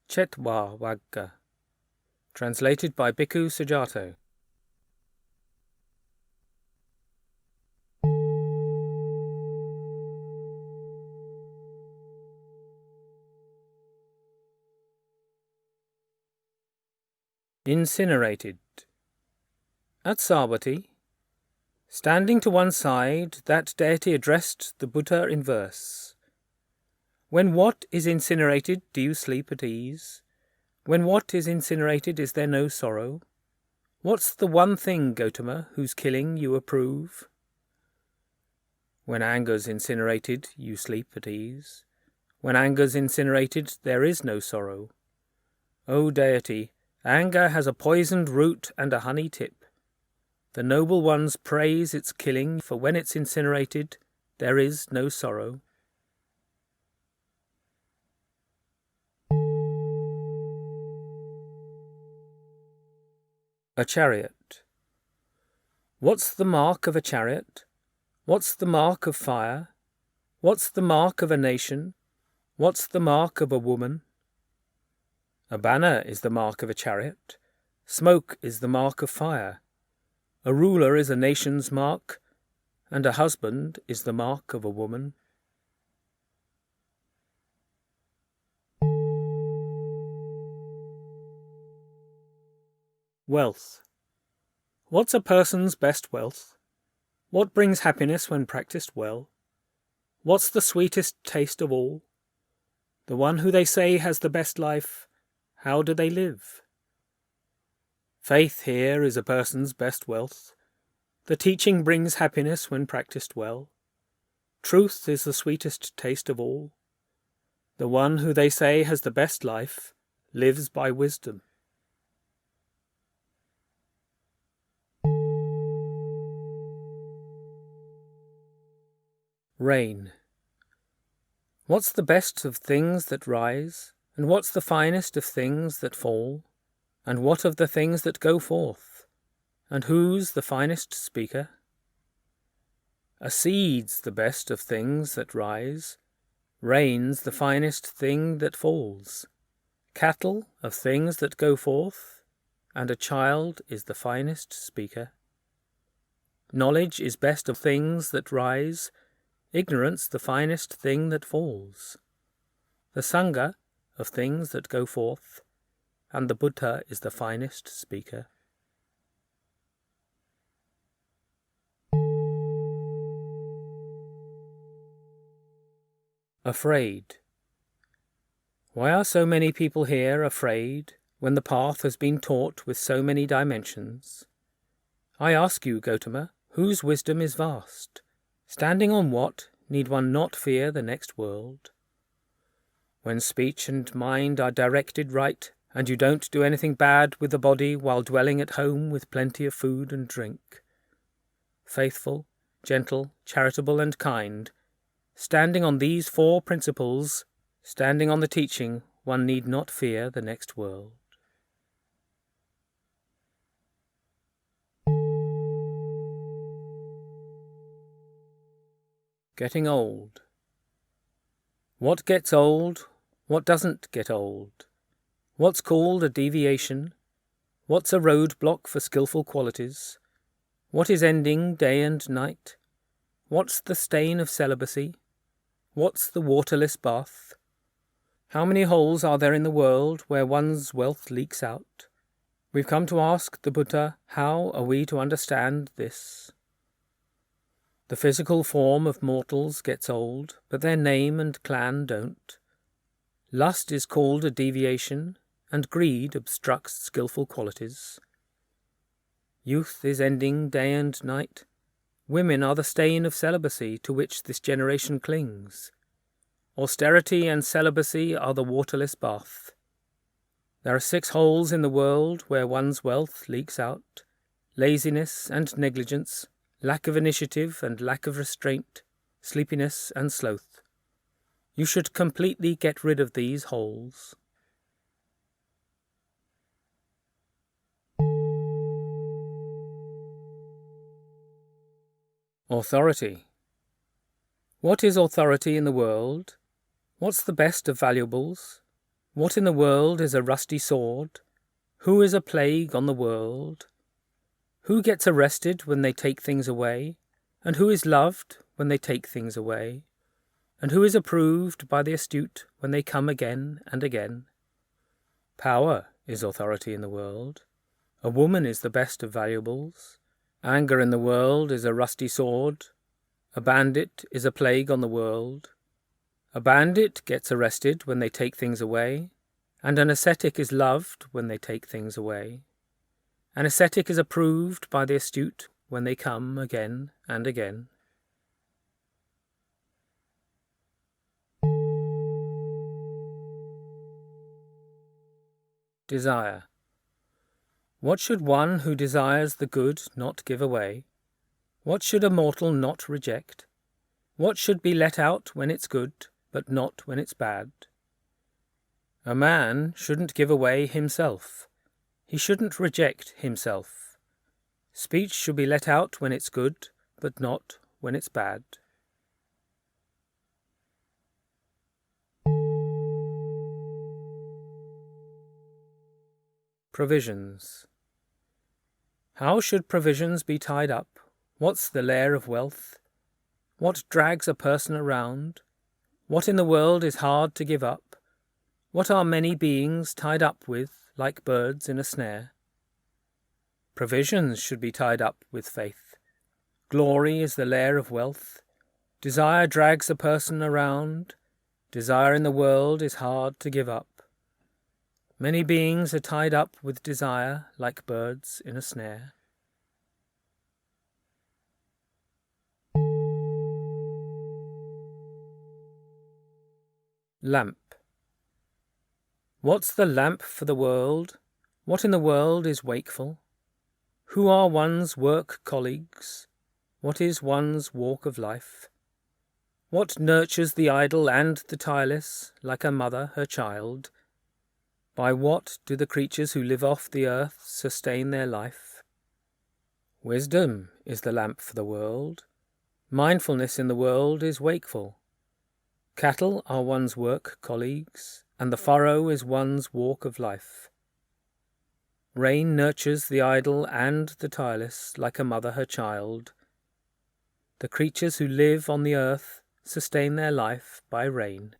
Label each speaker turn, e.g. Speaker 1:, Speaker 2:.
Speaker 1: Chetva Vagga. Translated by Bhikkhu Sujato. Incinerated. At Savatthi, standing to one side, that deity addressed the Buddha in verse. When what is incinerated, do you sleep at ease? When what is incinerated, is there no sorrow? What's the one thing, Gautama, whose killing you approve? When anger's incinerated, you sleep at ease. When anger's incinerated, there is no sorrow. O deity, anger has a poisoned root and a honey tip. The noble ones praise its killing, for when it's incinerated, there is no sorrow. A chariot. What's the mark of a chariot? What's the mark of fire? What's the mark of a nation? What's the mark of a woman? A banner is the mark of a chariot. Smoke is the mark of fire. A ruler is a nation's mark, and a husband is the mark of a woman. Wealth. What's a person's best wealth? What brings happiness when practiced well? What's the sweetest taste of all? The one who they say has the best life, how do they live? Faith here is a person's best wealth. The teaching brings happiness when practiced well. Truth is the sweetest taste of all. The one who they say has the best life lives by wisdom. Rain. What's the best of things that rise, and what's the finest of things that fall, and what of the things that go forth, and who's the finest speaker? A seed's the best of things that rise, rain's the finest thing that falls, cattle of things that go forth, and a child is the finest speaker. Knowledge is best of things that rise, ignorance the finest thing that falls. The Sangha of things that go forth, and the Buddha is the finest speaker. Afraid. Why are so many people here afraid, when the path has been taught with so many dimensions? I ask you, Gautama, whose wisdom is vast? Standing on what need one not fear the next world? When speech and mind are directed right, and you don't do anything bad with the body while dwelling at home with plenty of food and drink. Faithful, gentle, charitable and kind, standing on these four principles, standing on the teaching, one need not fear the next world. Getting old. What gets old? What doesn't get old? What's called a deviation? What's a roadblock for skillful qualities? What is ending day and night? What's the stain of celibacy? What's the waterless bath? How many holes are there in the world where one's wealth leaks out? We've come to ask the Buddha, how are we to understand this? The physical form of mortals gets old, but their name and clan don't. Lust is called a deviation, and greed obstructs skillful qualities. Youth is ending day and night. Women are the stain of celibacy to which this generation clings. Austerity and celibacy are the waterless bath. There are 6 holes in the world where one's wealth leaks out: laziness and negligence, lack of initiative and lack of restraint, sleepiness and sloth. You should completely get rid of these holes. Authority. What is authority in the world? What's the best of valuables? What in the world is a rusty sword? Who is a plague on the world? Who gets arrested when they take things away? And who is loved when they take things away? And who is approved by the astute when they come again and again? Power is authority in the world. A woman is the best of valuables. Anger in the world is a rusty sword. A bandit is a plague on the world. A bandit gets arrested when they take things away, and an ascetic is loved when they take things away. An ascetic is approved by the astute when they come again and again. Desire. What should one who desires the good not give away? What should a mortal not reject? What should be let out when it's good, but not when it's bad? A man shouldn't give away himself. He shouldn't reject himself. Speech should be let out when it's good, but not when it's bad. Provisions. How should provisions be tied up? What's the lair of wealth? What drags a person around? What in the world is hard to give up? What are many beings tied up with, like birds in a snare? Provisions should be tied up with faith. Glory is the lair of wealth. Desire drags a person around. Desire in the world is hard to give up. Many beings are tied up with desire like birds in a snare. Lamp. What's the lamp for the world? What in the world is wakeful? Who are one's work colleagues? What is one's walk of life? What nurtures the idle and the tireless, like a mother her child? By what do the creatures who live off the earth sustain their life? Wisdom is the lamp for the world. Mindfulness in the world is wakeful. Cattle are one's work colleagues, and the furrow is one's walk of life. Rain nurtures the idle and the tireless like a mother her child. The creatures who live on the earth sustain their life by rain.